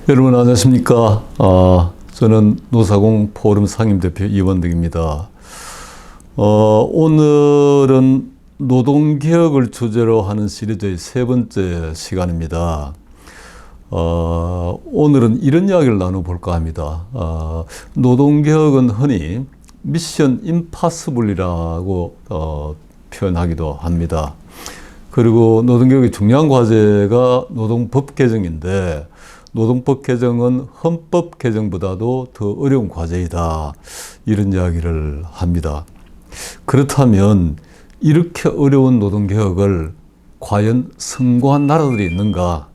여러분 안녕하십니까. 저는 노사공 포럼 상임대표 이원덕입니다. 오늘은 노동개혁을 주제로 하는 시리즈의 세 번째 시간입니다. 오늘은 이런 이야기를 나눠볼까 합니다. 노동개혁은 흔히 미션 임파서블이라고 표현하기도 합니다. 그리고 노동개혁의 중요한 과제가 노동법 개정인데, 노동법 개정은 헌법 개정보다도 더 어려운 과제이다, 이런 이야기를 합니다. 그렇다면 이렇게 어려운 노동개혁을 과연 성공한 나라들이 있는가,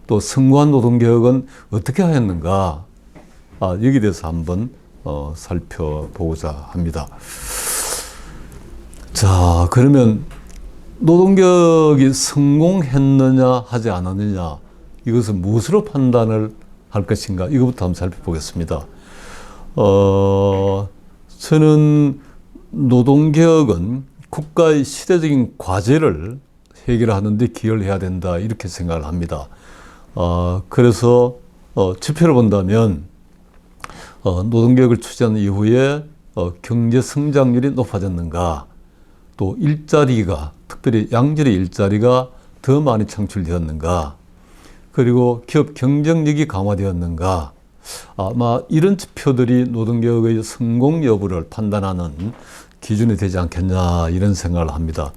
또 성공한 노동개혁은 어떻게 하였는가, 여기에 대해서 한번 살펴보고자 합니다. 자, 그러면 노동개혁이 성공했느냐 하지 않았느냐, 이것은 무엇으로 판단을 할 것인가, 이것부터 한번 살펴보겠습니다. 저는 노동개혁은 국가의 시대적인 과제를 해결하는 데 기여를 해야 된다, 이렇게 생각을 합니다. 그래서 지표를 본다면 노동개혁을 추진한 이후에 경제 성장률이 높아졌는가, 또 일자리가, 특별히 양질의 일자리가 더 많이 창출되었는가, 그리고 기업 경쟁력이 강화되었는가, 아마 이런 지표들이 노동개혁의 성공 여부를 판단하는 기준이 되지 않겠냐, 이런 생각을 합니다.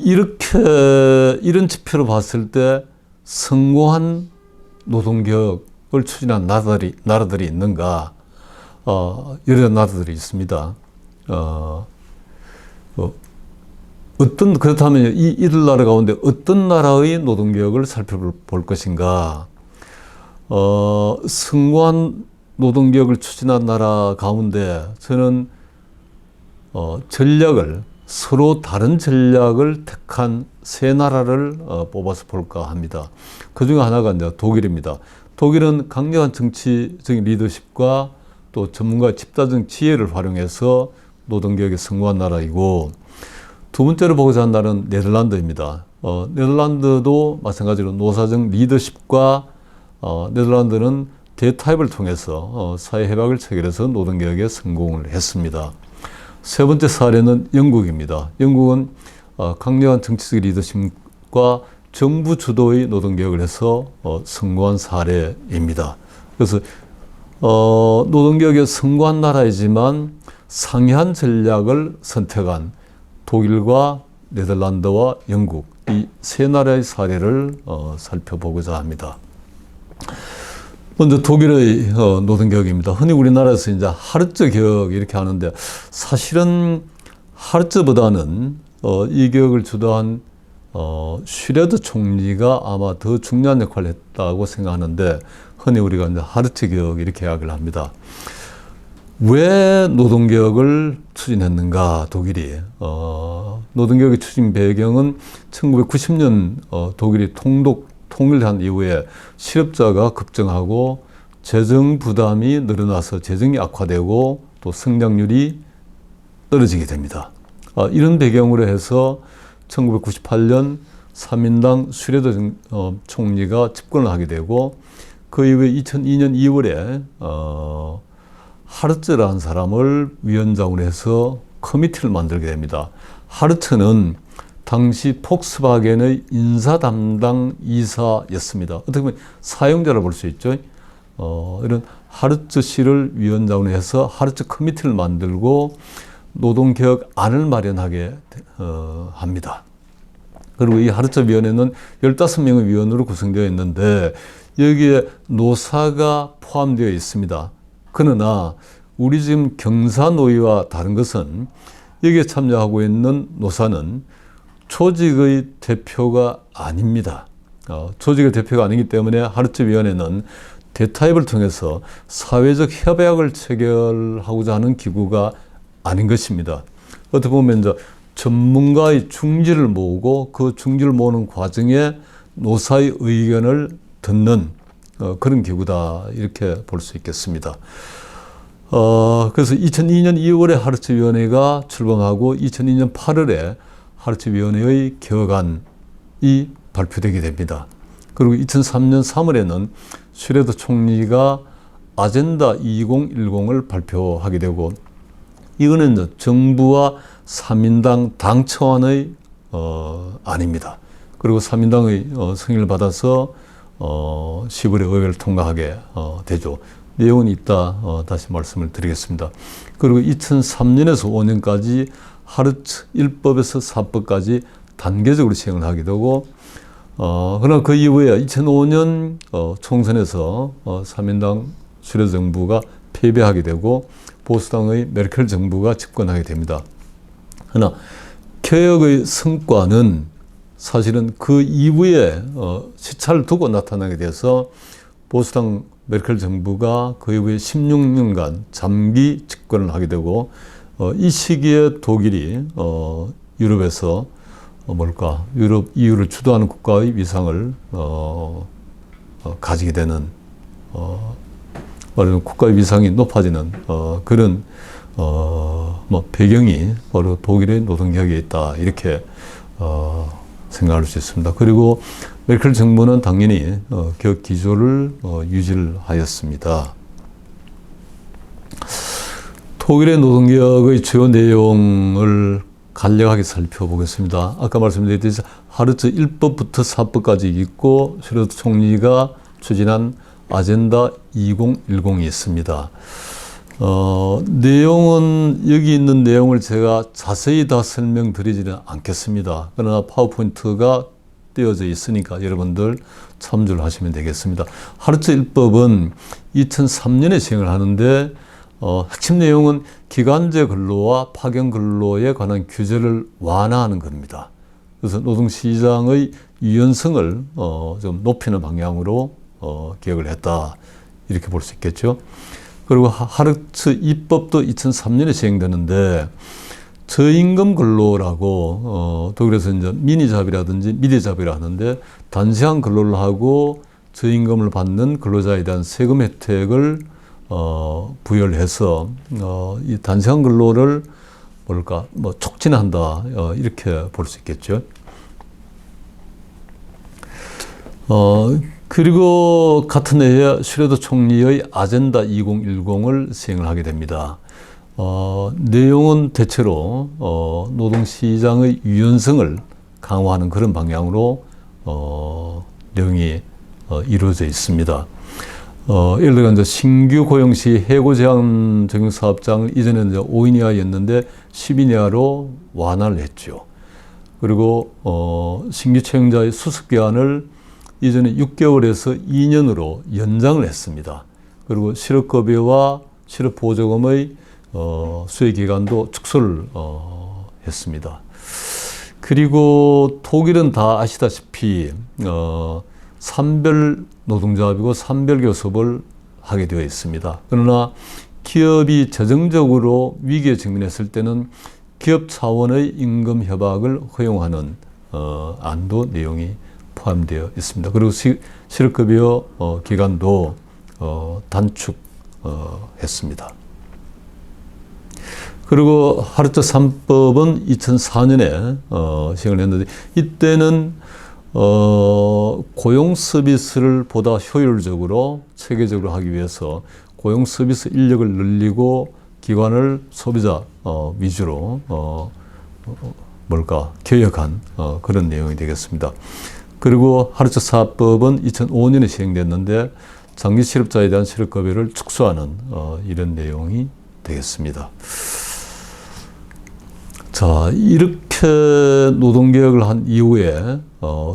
이런 지표로 봤을 때 성공한 노동개혁을 추진한 나라들이 있는가, 여러 나라들이 있습니다. 그렇다면 이들 나라 가운데 어떤 나라의 노동개혁을 살펴볼 것인가? 성공한 노동개혁을 추진한 나라 가운데 저는 서로 다른 전략을 택한 세 나라를 뽑아서 볼까 합니다. 그 중에 하나가 이제 독일입니다. 독일은 강력한 정치적인 리더십과 또 전문가의 집단적 지혜를 활용해서 노동개혁에 성공한 나라이고, 두 번째로 보고자 하는 나라는 네덜란드입니다. 네덜란드도 마찬가지로 노사적 리더십과 네덜란드는 대타협을 통해서 사회협약을 체결해서 노동개혁에 성공을 했습니다. 세 번째 사례는 영국입니다. 영국은 강력한 정치적 리더십과 정부 주도의 노동개혁을 해서 성공한 사례입니다. 그래서 노동개혁에 성공한 나라이지만 상이한 전략을 선택한 독일과 네덜란드와 영국, 이 세 나라의 사례를 살펴보고자 합니다. 먼저 독일의 노동개혁입니다. 흔히 우리나라에서 이제 하르츠 개혁 이렇게 하는데, 사실은 하르츠보다는 이 개혁을 주도한 슈레더 총리가 아마 더 중요한 역할을 했다고 생각하는데, 흔히 우리가 이제 하르츠 개혁 이렇게 이야기를 합니다. 왜 노동개혁을 추진했는가, 독일이? 노동개혁의 추진 배경은 1990년 독일이 통일한 이후에 실업자가 급증하고 재정 부담이 늘어나서 재정이 악화되고 또 성장률이 떨어지게 됩니다. 이런 배경으로 해서 1998년 3인당 슈레더 총리가 집권을 하게 되고, 그 이후에 2002년 2월에 하르츠라는 사람을 위원장으로 해서 커미티를 만들게 됩니다. 하르츠는 당시 폭스바겐의 인사 담당 이사였습니다. 어떻게 보면 사용자라 볼 수 있죠. 이런 하르츠 씨를 위원장으로 해서 하르츠 커미티를 만들고 노동개혁 안을 마련하게 합니다. 그리고 이 하르츠 위원회는 15명의 위원으로 구성되어 있는데, 여기에 노사가 포함되어 있습니다. 그러나 우리 지금 경사노위와 다른 것은, 여기에 참여하고 있는 노사는 조직의 대표가 아닙니다. 조직의 대표가 아니기 때문에 하르츠위원회는 대타협을 통해서 사회적 협약을 체결하고자 하는 기구가 아닌 것입니다. 어떻게 보면 이제 전문가의 중지를 모으고 그 중지를 모으는 과정에 노사의 의견을 듣는 그런 기구다, 이렇게 볼 수 있겠습니다. 그래서 2002년 2월에 하르츠위원회가 출범하고 2002년 8월에 하르츠위원회의 개혁안이 발표되게 됩니다. 그리고 2003년 3월에는 슈레더 총리가 아젠다 2010을 발표하게 되고, 이거는 정부와 3인당 당 차원의 안입니다. 그리고 3인당의 승인을 받아서 10월에 의회를 통과하게 되죠. 내용은 이따 다시 말씀을 드리겠습니다. 그리고 2003년에서 5년까지 하르츠 1법에서 4법까지 단계적으로 시행을 하게 되고, 그러나 그 이후에 2005년 총선에서 3인당 슈레더 정부가 패배하게 되고 보수당의 메르켈 정부가 집권하게 됩니다. 그러나 개혁의 성과는 사실은 그 이후에 시차를 두고 나타나게 돼서 보수당 메르켈 정부가 그 이후에 16년간 잠기 집권을 하게 되고, 이 시기에 독일이 유럽에서 유럽 EU를 주도하는 국가의 위상을 가지게 되는, 말하자면 국가의 위상이 높아지는 그런 배경이 바로 독일의 노동개혁에 있다, 이렇게 생각할 수 있습니다. 그리고 메르켈 정부는 당연히 개혁 기조를 유지를 하였습니다. 독일의 노동개혁의 주요 내용을 간략하게 살펴보겠습니다. 아까 말씀드렸듯이 하르츠 1법부터 4법까지 있고 슈레더 총리가 추진한 아젠다 2010이 있습니다. 내용은 여기 있는 내용을 제가 자세히 다 설명드리지는 않겠습니다. 그러나 파워포인트가 띄어져 있으니까 여러분들 참조를 하시면 되겠습니다. 하르츠 1법은 2003년에 시행을 하는데 핵심 내용은 기간제 근로와 파견 근로에 관한 규제를 완화하는 겁니다. 그래서 노동시장의 유연성을 좀 높이는 방향으로 개혁을 했다, 이렇게 볼 수 있겠죠. 그리고 하르츠 2법도 2003년에 시행되는데 저임금 근로라고 독일에서 이제 미니잡이라든지 미디잡이라 하는데, 단시간 근로를 하고 저임금을 받는 근로자에 대한 세금 혜택을 부여를 해서 이 단시간 근로를 촉진한다, 이렇게 볼 수 있겠죠. 그리고 같은 해에 슈레더 총리의 아젠다 2010을 시행을 하게 됩니다. 내용은 대체로 노동시장의 유연성을 강화하는 그런 방향으로 내용이 이루어져 있습니다. 예를 들어 이제 신규 고용 시 해고 제한 적용 사업장을 이전에는 이제 5인 이하였는데 10인 이하로 완화를 했죠. 그리고 신규 채용자의 수습 기한을 이전에 6개월에서 2년으로 연장을 했습니다. 그리고 실업급여와 실업보조금의 수혜 기간도 축소를 했습니다. 그리고 독일은 다 아시다시피 산별 노동조합이고 산별교섭을 하게 되어 있습니다. 그러나 기업이 재정적으로 위기에 직면했을 때는 기업 차원의 임금 협약을 허용하는 안도 내용이 포함되어 있습니다. 그리고 실업급여 기간도 단축했습니다. 그리고 하르츠 3법은 2004년에 시행을 했는데, 이때는 고용 서비스를 보다 효율적으로 체계적으로 하기 위해서 고용 서비스 인력을 늘리고 기관을 소비자 위주로 개혁한 그런 내용이 되겠습니다. 그리고 하르츠 4법은 2005년에 시행됐는데 장기 실업자에 대한 실업급여를 축소하는 이런 내용이 되겠습니다. 자, 이렇게 노동개혁을 한 이후에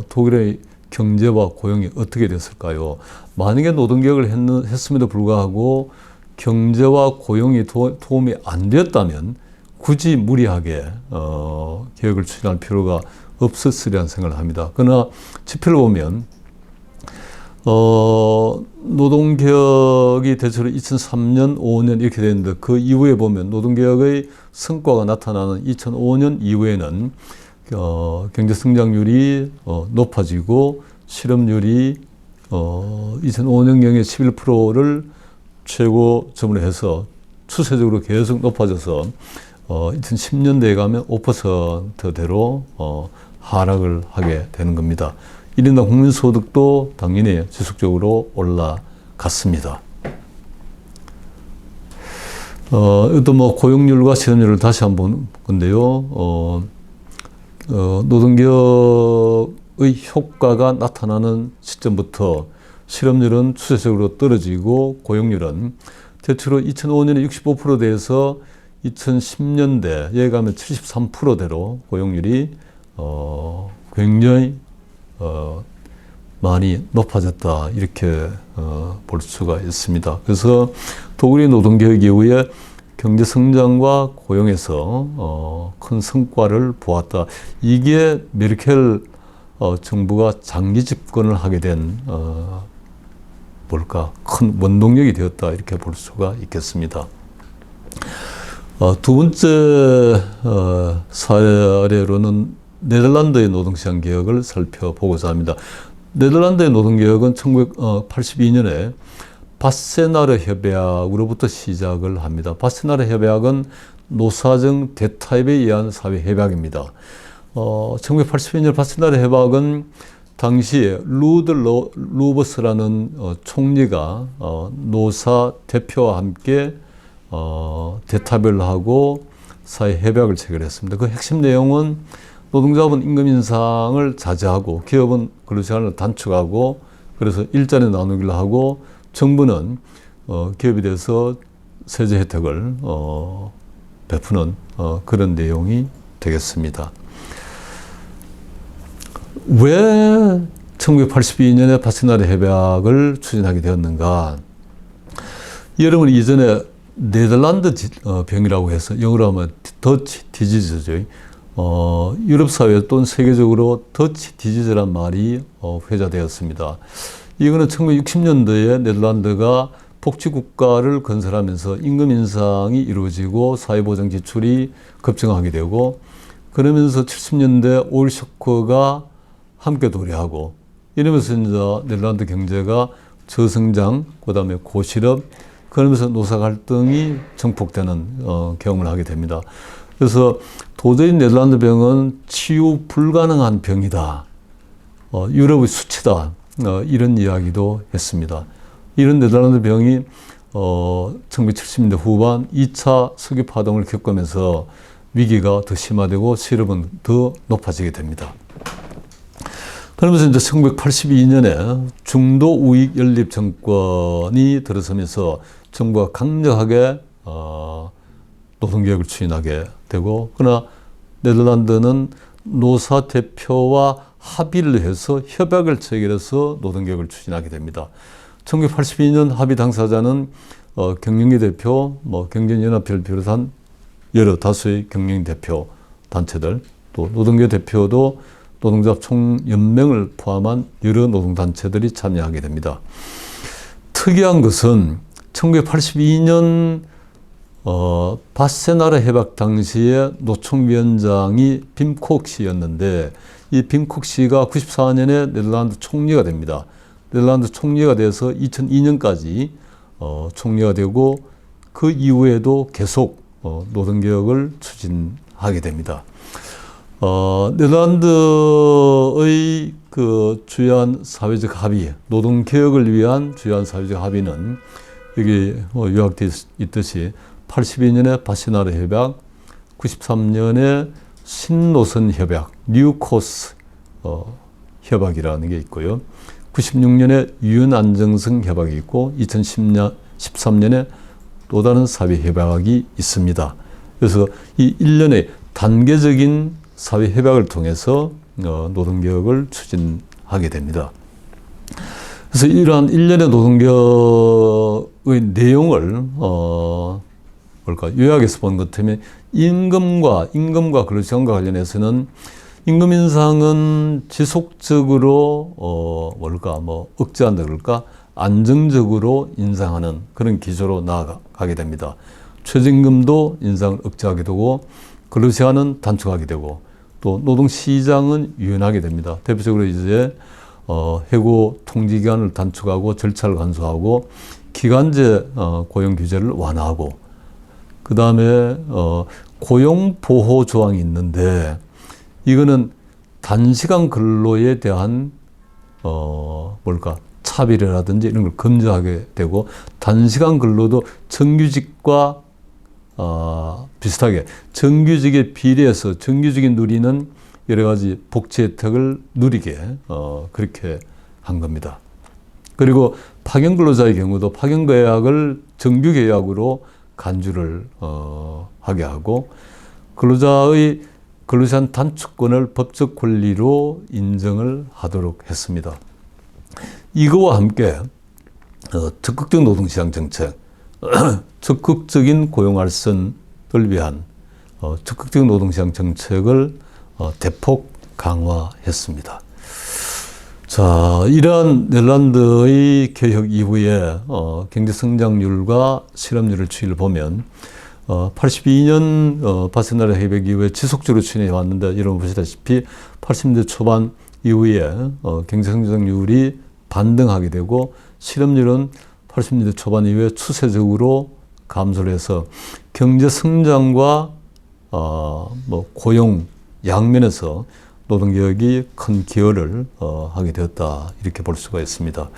독일의 경제와 고용이 어떻게 됐을까요? 만약에 노동개혁을 했음에도 불구하고 경제와 고용이 도움이 안 되었다면 굳이 무리하게 개혁을 추진할 필요가 없었으리라는 생각을 합니다. 그러나 지표를 보면 노동개혁이 대체로 2003년, 5년 이렇게 되는데, 그 이후에 보면 노동개혁의 성과가 나타나는 2005년 이후에는 경제성장률이 높아지고 실업률이 2005년경에 11%를 최고점으로 해서 추세적으로 계속 높아져서 2010년대에 가면 5%대로 하락을 하게 되는 겁니다. 1인당 국민소득도 당연히 지속적으로 올라갔습니다. 또 뭐 고용률과 실업률을 다시 한번 건데요. 노동개혁의 효과가 나타나는 시점부터 실업률은 추세적으로 떨어지고 고용률은 대체로 2005년에 65%대에서 2010년대에 가면 73%대로 고용률이 굉장히 많이 높아졌다 이렇게 볼 수가 있습니다. 그래서 독일의 노동개혁 이후에 경제 성장과 고용에서 큰 성과를 보았다. 이게 메르켈 정부가 장기 집권을 하게 된 큰 원동력이 되었다 이렇게 볼 수가 있겠습니다. 두 번째 사례로는 네덜란드의 노동시장 개혁을 살펴보고자 합니다. 네덜란드의 노동개혁은 1982년에 바세나르 협약으로부터 시작을 합니다. 바세나르 협약은 노사정 대타협에 의한 사회협약입니다. 1982년 바세나르 협약은 당시에 루버스라는 총리가 노사 대표와 함께 대타협을 하고 사회협약을 체결했습니다. 그 핵심 내용은 노동자분 임금 인상을 자제하고 기업은 근로시간을 단축하고 그래서 일자리 나누기를 하고 정부는 기업에 대해서 세제 혜택을 베푸는 그런 내용이 되겠습니다. 왜 1982년에 바세나르 협약을 추진하게 되었는가? 여러분 이전에 네덜란드 병이라고 해서 영어로 하면 더치 디지즈죠. 유럽 사회 또는 세계적으로 더치 디지즈란 말이 회자되었습니다. 이거는 1960년대에 네덜란드가 복지국가를 건설하면서 임금 인상이 이루어지고 사회보장 지출이 급증하게 되고 그러면서 70년대 오일 쇼크가 함께 도래하고 이러면서 이제 네덜란드 경제가 저성장, 그 다음에 고실업, 그러면서 노사 갈등이 증폭되는 경험을 하게 됩니다. 그래서 도저히 네덜란드 병은 치유 불가능한 병이다. 유럽의 수치다. 이런 이야기도 했습니다. 이런 네덜란드 병이 1970년대 후반 2차 석유 파동을 겪으면서 위기가 더 심화되고 실업은 더 높아지게 됩니다. 그러면서 이제 1982년에 중도 우익 연립 정권이 들어서면서 정부가 강력하게 노동개혁을 추진하게 되고 그러나 네덜란드는 노사 대표와 합의를 해서 협약을 체결해서 노동개혁을 추진하게 됩니다. 1982년 합의 당사자는 경영계 대표, 경제연합회를 비롯한 여러 다수의 경영 대표 단체들, 또 노동계 대표도 노동자 총연맹을 포함한 여러 노동단체들이 참여하게 됩니다. 특이한 것은 1982년 바세나르 협약 당시에 노총위원장이 빔콕 씨였는데 이 빔콕 씨가 94년에 네덜란드 총리가 됩니다. 네덜란드 총리가 돼서 2002년까지 총리가 되고 그 이후에도 계속 노동개혁을 추진하게 됩니다. 네덜란드의 그 주요한 사회적 합의, 노동개혁을 위한 주요한 사회적 합의는 여기 요약되어 있듯이 82년에 바세나르 협약, 93년에 신노선 협약, 뉴코스 협약이라는 게 있고요. 96년에 유엔안정성 협약이 있고 2013년에 또 다른 사회협약이 있습니다. 그래서 이 일련의 단계적인 사회협약을 통해서 노동개혁을 추진하게 됩니다. 그래서 이러한 일련의 노동개혁의 내용을 요약해서 본 것 때문에 임금과 근로시간과 관련해서는 임금 인상은 지속적으로 억제한다 그럴까? 안정적으로 인상하는 그런 기조로 나아가게 됩니다. 최저임금도 인상을 억제하게 되고 근로시간은 단축하게 되고 또 노동시장은 유연하게 됩니다. 대표적으로 이제 해고 통지기간을 단축하고 절차를 간소화하고 기간제 고용 규제를 완화하고 그 다음에 고용보호 조항이 있는데 이거는 단시간 근로에 대한 차별이라든지 이런 걸 금지하게 되고, 단시간 근로도 정규직과 비슷하게 정규직에 비례해서 정규직이 누리는 여러 가지 복지 혜택을 누리게 그렇게 한 겁니다. 그리고 파견 근로자의 경우도 파견 계약을 정규 계약으로 간주를 하게 하고, 근로자의 근로시간 단축권을 법적 권리로 인정을 하도록 했습니다. 이거와 함께 적극적 노동시장 정책, 적극적인 고용 활성을 위한 적극적 노동시장 정책을 대폭 강화했습니다. 자, 이러한 넷란드의 개혁 이후에 경제 성장률과 실업률의 추이를 보면 82년 바세나라 협약 이후에 지속적으로 추진해 왔는데, 여러분 보시다시피 80년대 초반 이후에 경제 성장률이 반등하게 되고, 실업률은 80년대 초반 이후에 추세적으로 감소를 해서 경제 성장과 고용 양면에서 노동개혁이 큰 기여를 하게 되었다, 이렇게 볼 수가 있습니다.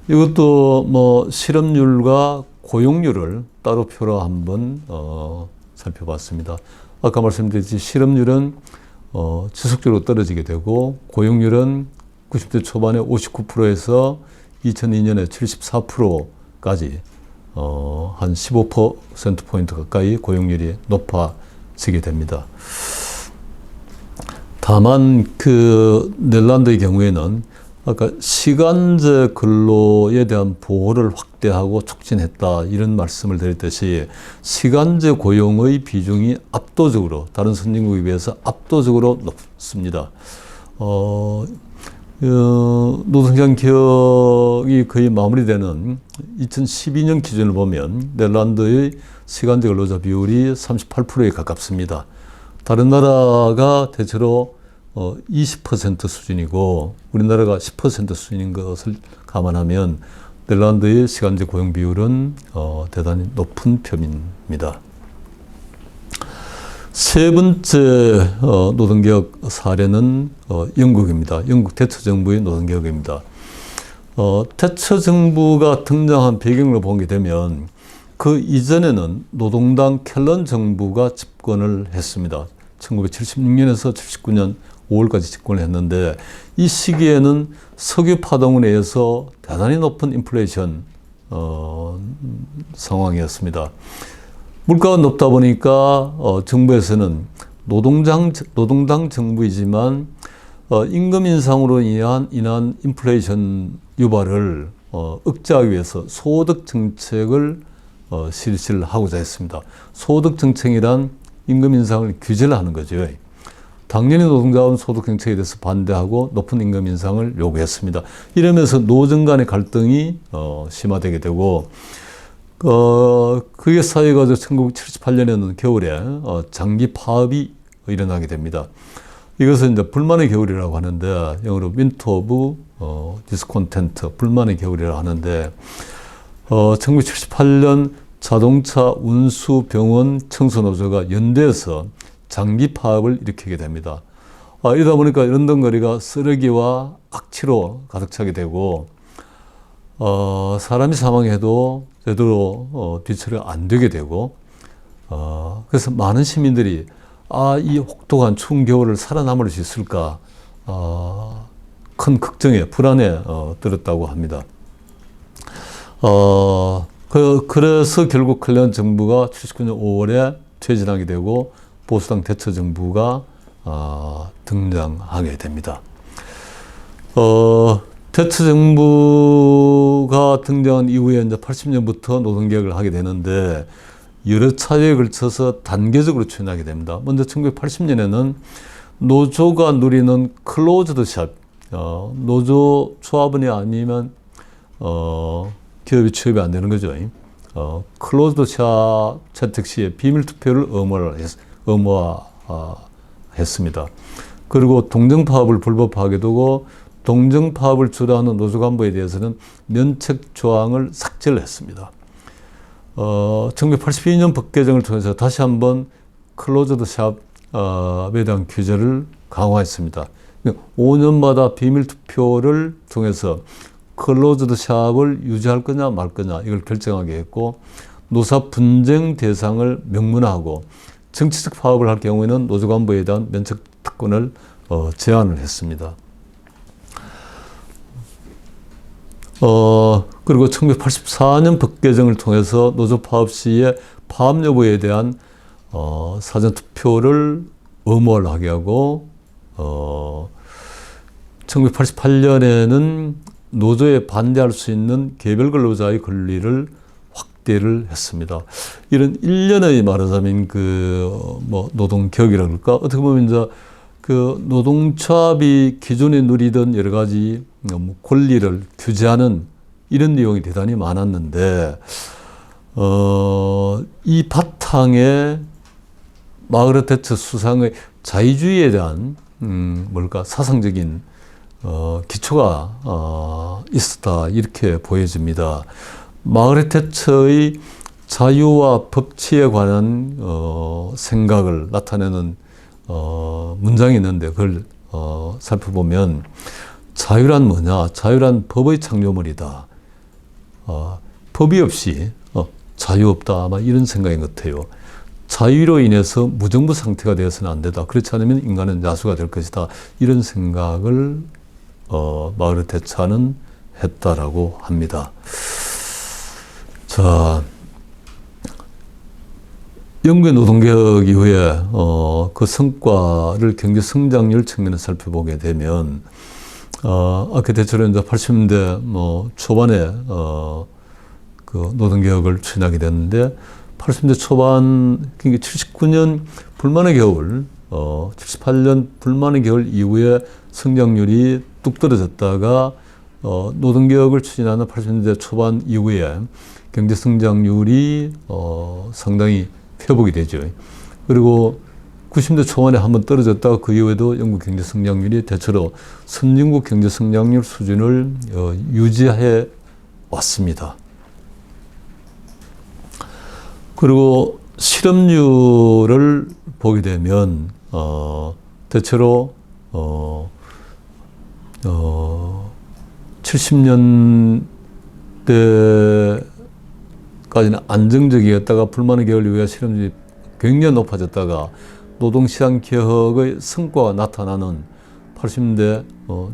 이것도 실업률과 고용률을 따로 표로 한번 살펴봤습니다. 아까 말씀드렸듯이 실업률은 지속적으로 떨어지게 되고, 고용률은 90대 초반에 59%에서 2002년에 74%까지 한 15%포인트 가까이 고용률이 높아지게 됩니다. 다만 넷란드의 경우에는 아까 시간제 근로에 대한 보호를 확대하고 촉진했다, 이런 말씀을 드렸듯이 시간제 고용의 비중이 압도적으로 다른 선진국에 비해서 압도적으로 높습니다. 노동시장 개혁이 거의 마무리되는 2012년 기준을 보면 넷란드의 시간제 근로자 비율이 38%에 가깝습니다. 다른 나라가 대체로 20% 수준이고 우리나라가 10% 수준인 것을 감안하면 넷란드의 시간제 고용 비율은 대단히 높은 편입니다. 세 번째 노동개혁 사례는 영국입니다. 영국 대처 정부의 노동개혁입니다. 대처 정부가 등장한 배경을 보게 되면 그 이전에는 노동당 켈런 정부가 집권을 했습니다. 1976년에서 79년 5월까지 집권을 했는데, 이 시기에는 석유 파동에 의해서 대단히 높은 인플레이션 상황이었습니다. 물가가 높다 보니까 정부에서는 노동당 정부이지만 임금 인상으로 인한 인플레이션 유발을 억제하기 위해서 소득 정책을 실시를 하고자 했습니다. 소득 정책이란 임금 인상을 규제를 하는 거죠. 당연히 노동자원 소득 정책에 대해서 반대하고 높은 임금 인상을 요구했습니다. 이러면서 노정 간의 갈등이 심화되게 되고, 그게 쌓여가지고 1978년에는 겨울에 장기 파업이 일어나게 됩니다. 이것은 이제 불만의 겨울이라고 하는데, 영어로 Winter of Discontent, 불만의 겨울이라고 하는데, 1978년 자동차 운수 병원 청소노조가 연대해서 장기 파업을 일으키게 됩니다. 이러다 보니까 런던거리가 쓰레기와 악취로 가득 차게 되고, 사람이 사망해도 제대로 뒤처리가 안 되게 되고, 그래서 많은 시민들이 이 혹독한 추운 겨울을 살아남을 수 있을까, 큰 걱정에 불안에 들었다고 합니다. 그래서 결국 클리언 정부가 79년 5월에 퇴진하게 되고 보수당 대처 정부가 등장하게 됩니다. 대처 정부가 등장한 이후에 이제 80년부터 노동개혁을 하게 되는데, 여러 차례에 걸쳐서 단계적으로 추진하게 됩니다. 먼저 1980년에는 노조가 누리는 클로즈드 샵, 노조 조합원이 아니면 기업이 취업이 안 되는 거죠. 클로즈드 샵 채택 시에 비밀 투표를 의무화했습니다. 그리고 동정파업을 불법화하게 되고, 동정파업을 주도하는 노조 간부에 대해서는 면책 조항을 삭제를 했습니다. 1982년 법 개정을 통해서 다시 한번 클로즈드 샵에 대한 규제를 강화했습니다. 5년마다 비밀 투표를 통해서 클로즈드 샵을 유지할 거냐 말 거냐 이걸 결정하게 했고, 노사 분쟁 대상을 명문화하고 정치적 파업을 할 경우에는 노조 간부에 대한 면책 특권을 제한을 했습니다. 그리고 1984년 법 개정을 통해서 노조 파업 시에 파업 여부에 대한 사전 투표를 의무화를 하게 하고, 1988년에는 노조에 반대할 수 있는 개별 근로자의 권리를 확대를 했습니다. 이런 일련의 말하자면 노동 개혁이라 그럴까? 어떻게 보면 이제 그 노동조합이 기존에 누리던 여러 가지 권리를 규제하는 이런 내용이 대단히 많았는데, 이 바탕에 마그렛 대처 수상의 자유주의에 대한 사상적인 기초가 있었다 이렇게 보여집니다. 마그렛 대처의 자유와 법치에 관한 생각을 나타내는 문장이 있는데, 그걸 살펴보면 자유란 뭐냐? 자유란 법의 창조물이다. 법이 없이 자유 없다. 아마 이런 생각인 것 같아요. 자유로 인해서 무정부 상태가 되어서는 안 된다. 그렇지 않으면 인간은 야수가 될 것이다. 이런 생각을 마그렛 대처는 했다라고 합니다. 자, 영국의 노동개혁 이후에 그 성과를 경제 성장률 측면에서 살펴보게 되면, 아까 대체로 이제 80년대 초반에 그 노동개혁을 추진하게 됐는데, 80년대 초반, 그러니까 79년 불만의 겨울, 78년 불만의 겨울 이후에 성장률이 뚝 떨어졌다가 노동개혁을 추진하는 80년대 초반 이후에 경제 성장률이 상당히 회복이 되죠. 그리고 90년대 초반에 한번 떨어졌다가 그 이후에도 영국 경제 성장률이 대체로 선진국 경제 성장률 수준을 유지해 왔습니다. 그리고 실업률을 보게 되면 대체로 70년대까지는 안정적이었다가 불만의 겨울 이후에 실업률이 굉장히 높아졌다가 노동시장 개혁의 성과가 나타나는 80년대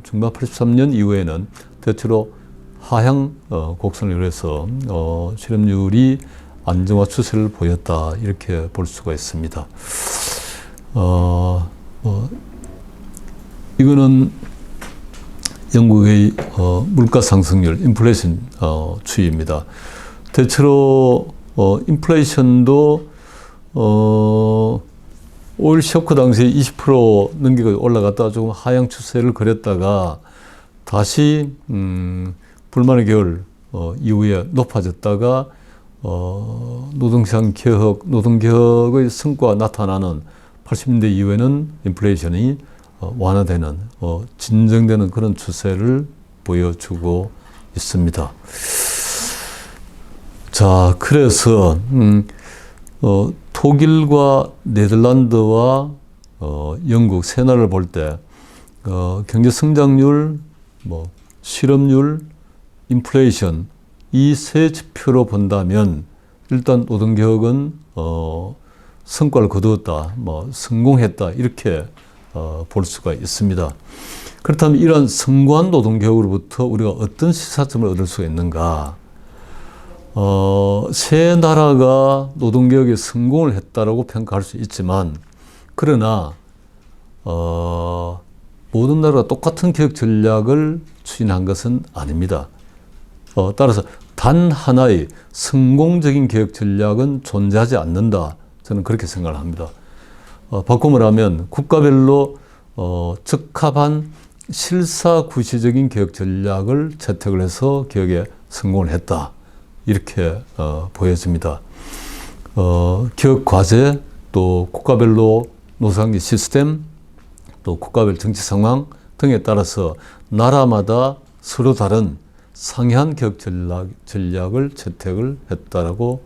중반 83년 이후에는 대체로 하향 곡선을 이뤄서 실업률이 안정화 추세를 보였다 이렇게 볼 수가 있습니다. 이거는 영국의 물가 상승률, 인플레이션 추이입니다. 대체로 인플레이션도 오일 쇼크 당시에 20% 넘기고 올라갔다가 조금 하향 추세를 그렸다가 다시 불만의 겨울 이후에 높아졌다가 노동시장 개혁, 노동개혁의 성과가 나타나는 80년대 이후에는 인플레이션이 완화되는, 진정되는 그런 추세를 보여주고 있습니다. 자, 그래서, 독일과 네덜란드와 영국 세 나라를 볼 때, 경제 성장률, 실업률, 인플레이션, 이 세 지표로 본다면 일단 노동개혁은 성과를 거두었다, 성공했다 이렇게 볼 수가 있습니다. 그렇다면 이러한 성공한 노동개혁으로부터 우리가 어떤 시사점을 얻을 수가 있는가? 세 나라가 노동개혁에 성공을 했다라고 평가할 수 있지만, 그러나 모든 나라가 똑같은 개혁 전략을 추진한 것은 아닙니다. 따라서 단 하나의 성공적인 개혁 전략은 존재하지 않는다. 저는 그렇게 생각을 합니다. 바꿔 말하면 국가별로 적합한 실사구시적인 개혁 전략을 채택을 해서 개혁에 성공을 했다. 이렇게 보여집니다. 개혁 과제, 또 국가별로 노사관계 시스템, 또 국가별 정치 상황 등에 따라서 나라마다 서로 다른 상이한 개혁 전략을 채택을 했다라고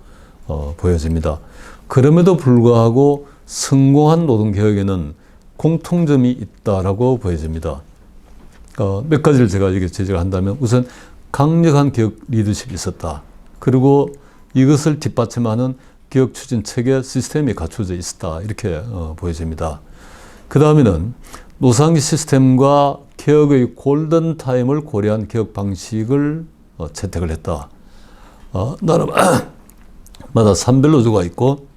보여집니다. 그럼에도 불구하고 성공한 노동개혁에는 공통점이 있다라고 보여집니다. 몇 가지를 제가 여기 제시를 한다면 우선 강력한 개혁 리더십이 있었다. 그리고 이것을 뒷받침하는 개혁 추진 체계 시스템이 갖춰져 있었다. 이렇게 보여집니다. 그 다음에는 노사관계 시스템과 개혁의 골든타임을 고려한 개혁 방식을 채택을 했다. 나라마다 산별노조가 있고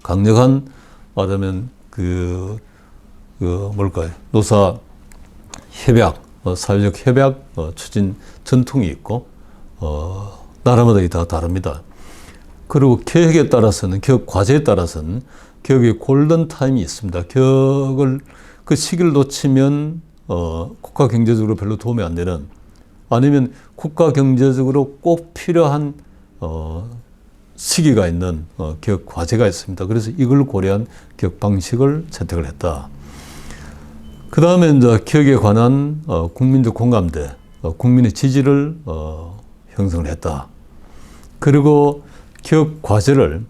강력한 말하면 뭘까요? 노사 협약, 사회적 협약 추진 전통이 있고 나라마다 다 다릅니다. 그리고 개혁에 따라서는 개혁 과제에 따라서는 개혁의 골든 타임이 있습니다. 개혁을 그 시기를 놓치면 국가 경제적으로 별로 도움이 안 되는 아니면 국가 경제적으로 꼭 필요한 시기가 있는 개혁 과제가 있습니다. 그래서 이걸 고려한 개혁 방식을 채택을 했다. 그 다음에 이제 개혁에 관한 국민적 공감대, 국민의 지지를 형성을 했다. 그리고 개혁 과제를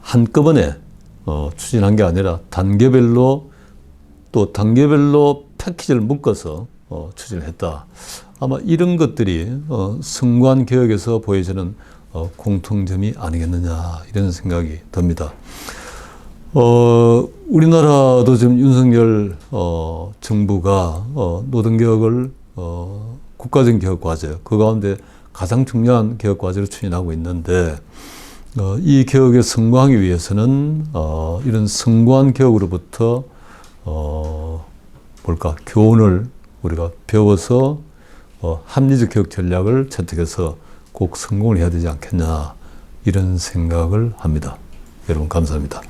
한꺼번에 추진한 게 아니라 단계별로 또 단계별로 패키지를 묶어서 추진을 했다. 아마 이런 것들이 성공한 개혁에서 보여지는 공통점이 아니겠느냐 이런 생각이 듭니다. 우리나라도 지금 윤석열 정부가 노동개혁을 국가적인 개혁 과제, 그 가운데 가장 중요한 개혁 과제를 추진하고 있는데 이 개혁에 성공하기 위해서는 이런 성공한 개혁으로부터 교훈을 우리가 배워서 합리적 개혁 전략을 채택해서 꼭 성공을 해야 되지 않겠냐 이런 생각을 합니다. 여러분 감사합니다.